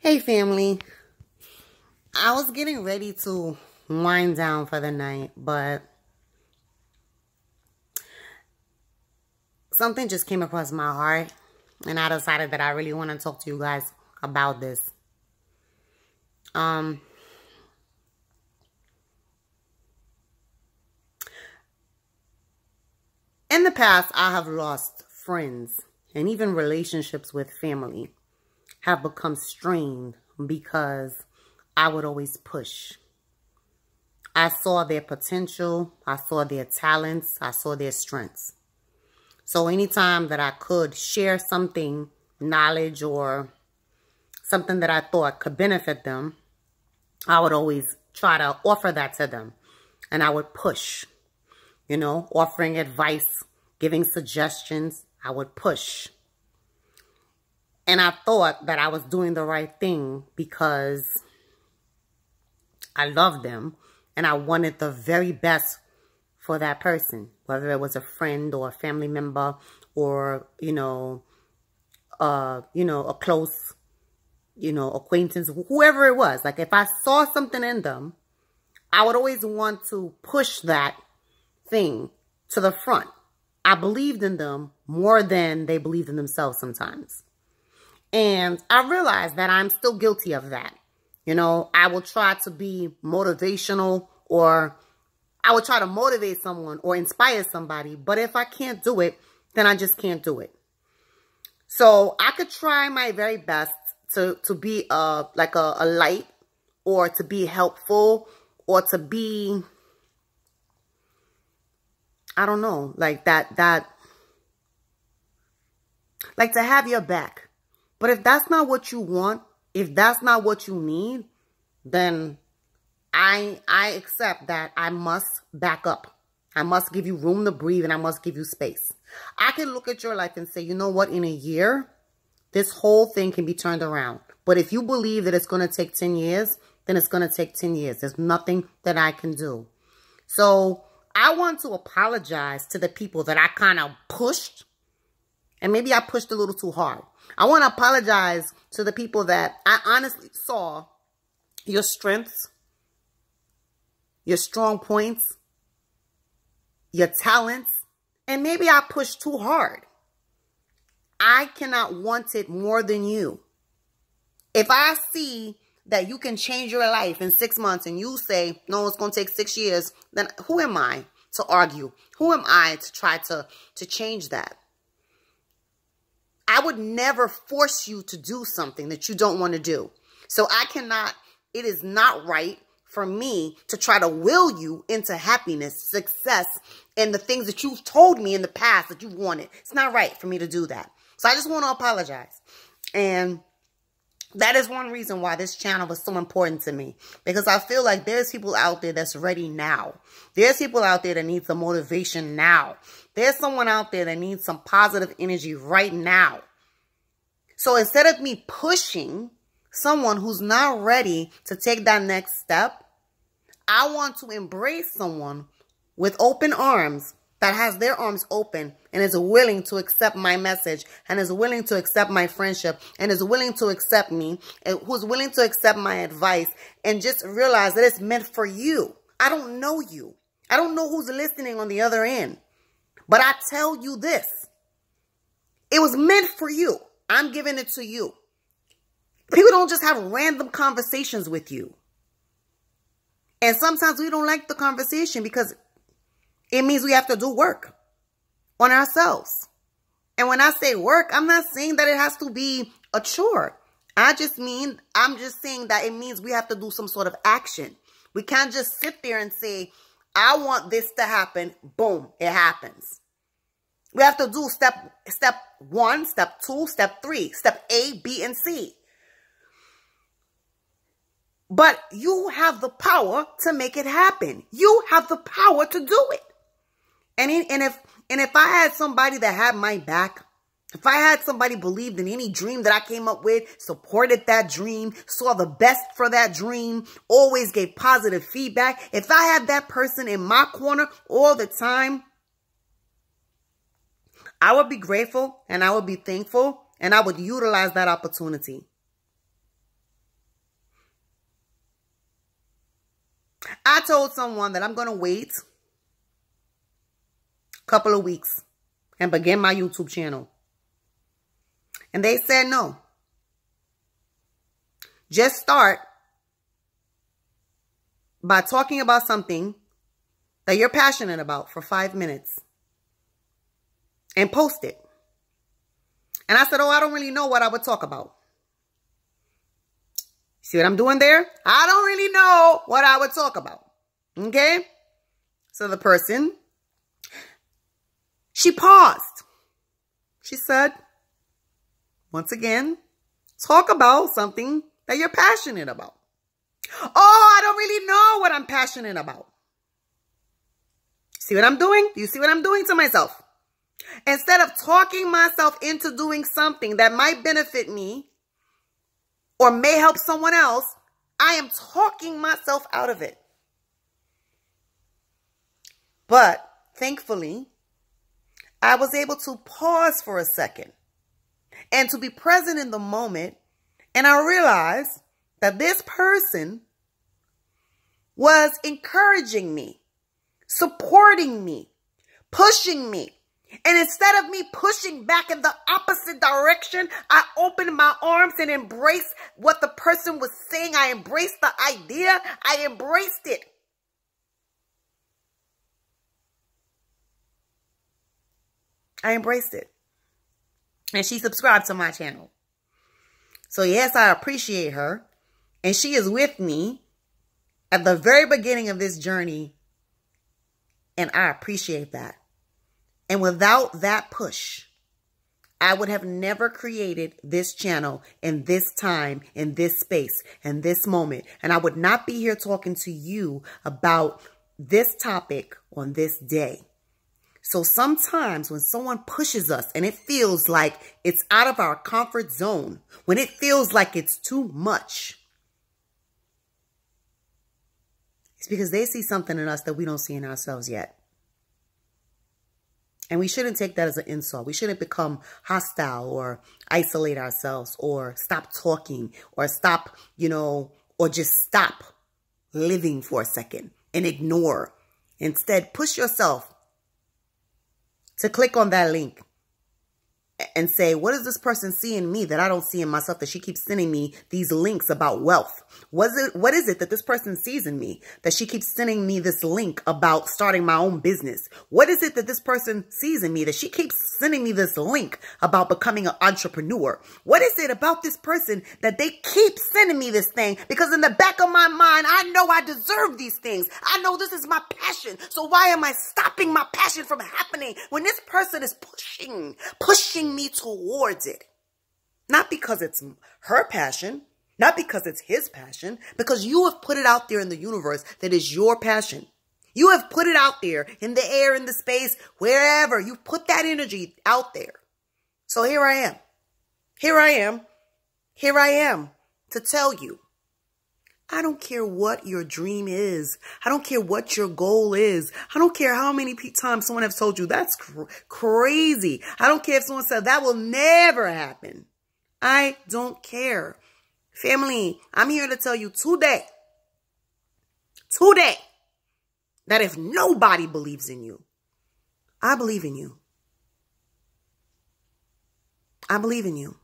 Hey family, I was getting ready to wind down for the night, but something just came across my heart and I decided that I really want to talk to you guys about this. In the past, I have lost friends and even relationships with family have become strained because I would always push. I saw their potential, I saw their talents, I saw their strengths. So anytime that I could share something, knowledge or something that I thought could benefit them, I would always try to offer that to them. And I would push, offering advice, giving suggestions, I would push. And I thought that I was doing the right thing because I loved them and I wanted the very best for that person, whether it was a friend or a family member or, a close, acquaintance, whoever it was. Like if I saw something in them, I would always want to push that thing to the front. I believed in them more than they believed in themselves sometimes. And I realized that I'm still guilty of that. I will try to be motivational or I will try to motivate someone or inspire somebody. But if I can't do it, then I just can't do it. So I could try my very best to be like a light or to be helpful or to be, I don't know, like that, like to have your back. But if that's not what you want, if that's not what you need, then I accept that I must back up. I must give you room to breathe and I must give you space. I can look at your life and say, you know what, in a year, this whole thing can be turned around. But if you believe that it's going to take 10 years, then it's going to take 10 years. There's nothing that I can do. So I want to apologize to the people that I kind of pushed. And maybe I pushed a little too hard. I want to apologize to the people that I honestly saw your strengths, your strong points, your talents, and maybe I pushed too hard. I cannot want it more than you. If I see that you can change your life in 6 months and you say, no, it's going to take 6 years, then who am I to argue? Who am I to try to change that? I would never force you to do something that you don't want to do. So it is not right for me to try to will you into happiness, success, and the things that you've told me in the past that you wanted. It's not right for me to do that. So I just want to apologize. And that is one reason why this channel was so important to me. Because I feel like there's people out there that's ready now. There's people out there that need some motivation now. There's someone out there that needs some positive energy right now. So instead of me pushing someone who's not ready to take that next step, I want to embrace someone with open arms that has their arms open and is willing to accept my message and is willing to accept my friendship and is willing to accept me and who's willing to accept my advice and just realize that it's meant for you. I don't know you. I don't know who's listening on the other end. But I tell you this, it was meant for you. I'm giving it to you. People don't just have random conversations with you. And sometimes we don't like the conversation because it means we have to do work on ourselves. And when I say work, I'm not saying that it has to be a chore. I'm just saying that it means we have to do some sort of action. We can't just sit there and say, I want this to happen. Boom, it happens. We have to do step 1, step 2, step 3, step A, B, and C. But you have the power to make it happen. You have the power to do it. And if I had somebody that had my back, if I had somebody believed in any dream that I came up with, supported that dream, saw the best for that dream, always gave positive feedback, if I had that person in my corner all the time, I would be grateful and I would be thankful and I would utilize that opportunity. I told someone that I'm going to wait a couple of weeks and begin my YouTube channel. And they said no. Just start by talking about something that you're passionate about for 5 minutes and post it. And I said, oh, I don't really know what I would talk about. See what I'm doing there? I don't really know what I would talk about. Okay? So the person, she paused. She said, once again, talk about something that you're passionate about. Oh, I don't really know what I'm passionate about. See what I'm doing? Do you see what I'm doing to myself? Instead of talking myself into doing something that might benefit me or may help someone else, I am talking myself out of it. But thankfully, I was able to pause for a second and to be present in the moment. And I realized that this person was encouraging me, supporting me, pushing me. And instead of me pushing back in the opposite direction, I opened my arms and embraced what the person was saying. I embraced the idea. I embraced it. I embraced it. And she subscribed to my channel. So yes, I appreciate her. And she is with me at the very beginning of this journey. And I appreciate that. And without that push, I would have never created this channel in this time, in this space, in this moment. And I would not be here talking to you about this topic on this day. So sometimes when someone pushes us and it feels like it's out of our comfort zone, when it feels like it's too much, it's because they see something in us that we don't see in ourselves yet. And we shouldn't take that as an insult. We shouldn't become hostile or isolate ourselves or stop talking or stop, or just stop living for a second and ignore. Instead, push yourself to click on that link and say, what does this person see in me that I don't see in myself, that she keeps sending me these links about wealth? What is it that this person sees in me that she keeps sending me this link about starting my own business? What is it that this person sees in me that she keeps sending me this link about becoming an entrepreneur? What is it about this person that they keep sending me this thing? Because in the back of my mind, I know I deserve these things. I know this is my passion. So why am I stopping my passion from happening when this person is pushing me towards it? Not because it's her passion, not because it's his passion, because you have put it out there in the universe that is your passion. You have put it out there in the air, in the space, wherever. You've put that energy out there. So here I am. Here I am. Here I am to tell you, I don't care what your dream is. I don't care what your goal is. I don't care how many times someone has told you that's crazy. I don't care if someone said that will never happen. I don't care. Family, I'm here to tell you today, that if nobody believes in you, I believe in you. I believe in you.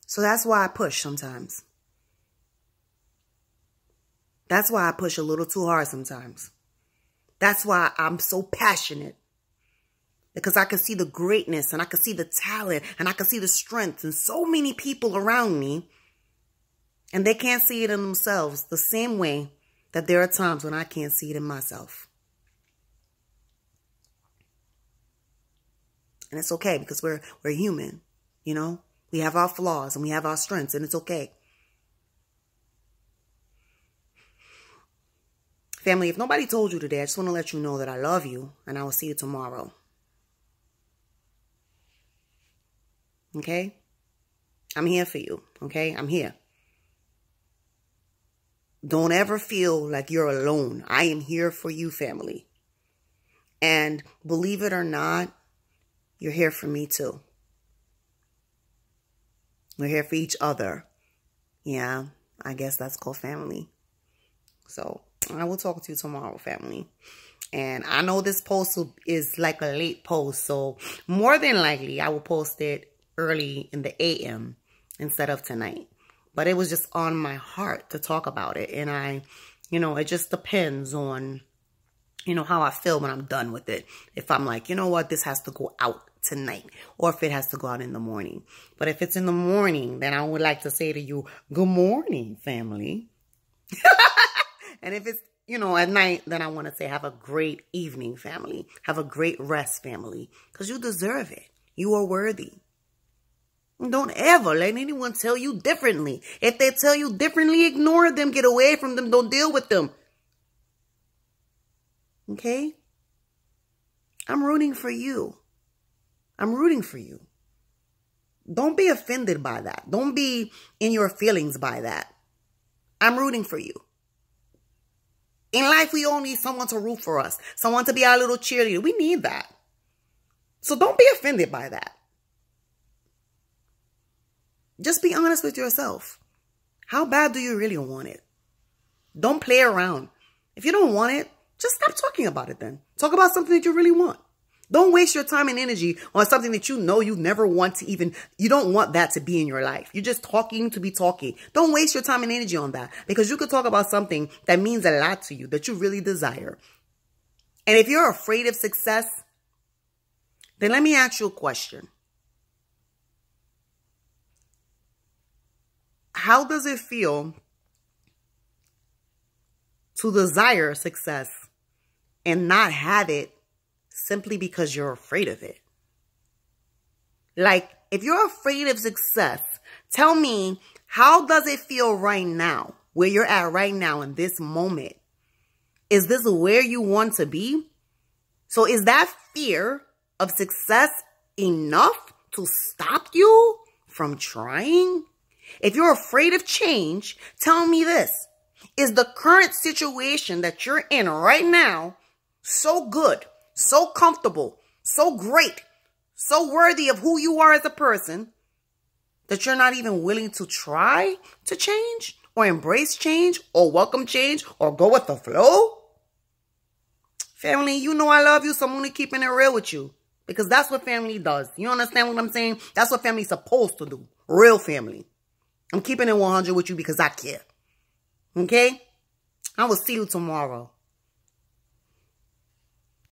So that's why I push sometimes. That's why I push a little too hard sometimes. That's why I'm so passionate. Because I can see the greatness and I can see the talent and I can see the strength in so many people around me. And they can't see it in themselves the same way that there are times when I can't see it in myself. And it's okay because we're human, We have our flaws and we have our strengths, and it's okay. Family, if nobody told you today, I just want to let you know that I love you and I will see you tomorrow. Okay? I'm here for you. Okay? I'm here. Don't ever feel like you're alone. I am here for you, family. And believe it or not, you're here for me too. We're here for each other. Yeah, I guess that's called family. So I will talk to you tomorrow, family. And I know this post is like a late post, so more than likely I will post it early in the AM instead of tonight. But it was just on my heart to talk about it. And it just depends on, how I feel when I'm done with it. If I'm like, you know what, this has to go out tonight, or if it has to go out in the morning. But if it's in the morning, then I would like to say to you, good morning, family. And if it's, at night, then I want to say, have a great evening, family. Have a great rest, family. Because you deserve it. You are worthy. Don't ever let anyone tell you differently. If they tell you differently, ignore them. Get away from them. Don't deal with them. Okay? I'm rooting for you. I'm rooting for you. Don't be offended by that. Don't be in your feelings by that. I'm rooting for you. In life, we all need someone to root for us. Someone to be our little cheerleader. We need that. So don't be offended by that. Just be honest with yourself. How bad do you really want it? Don't play around. If you don't want it, just stop talking about it then. Talk about something that you really want. Don't waste your time and energy on something that you know you never want to even, you don't want that to be in your life. You're just talking to be talking. Don't waste your time and energy on that, because you could talk about something that means a lot to you, that you really desire. And if you're afraid of success, then let me ask you a question. How does it feel to desire success and not have it simply because you're afraid of it? Like, if you're afraid of success, tell me, how does it feel right now, where you're at right now in this moment? Is this where you want to be? So is that fear of success enough to stop you from trying? If you're afraid of change, tell me this. Is the current situation that you're in right now so good, so comfortable, so great, so worthy of who you are as a person, that you're not even willing to try to change or embrace change or welcome change or go with the flow? Family, you know I love you, so I'm only keeping it real with you, because that's what family does. You understand what I'm saying? That's what family's supposed to do. Real family. I'm keeping it 100 with you because I care. Okay? I will see you tomorrow.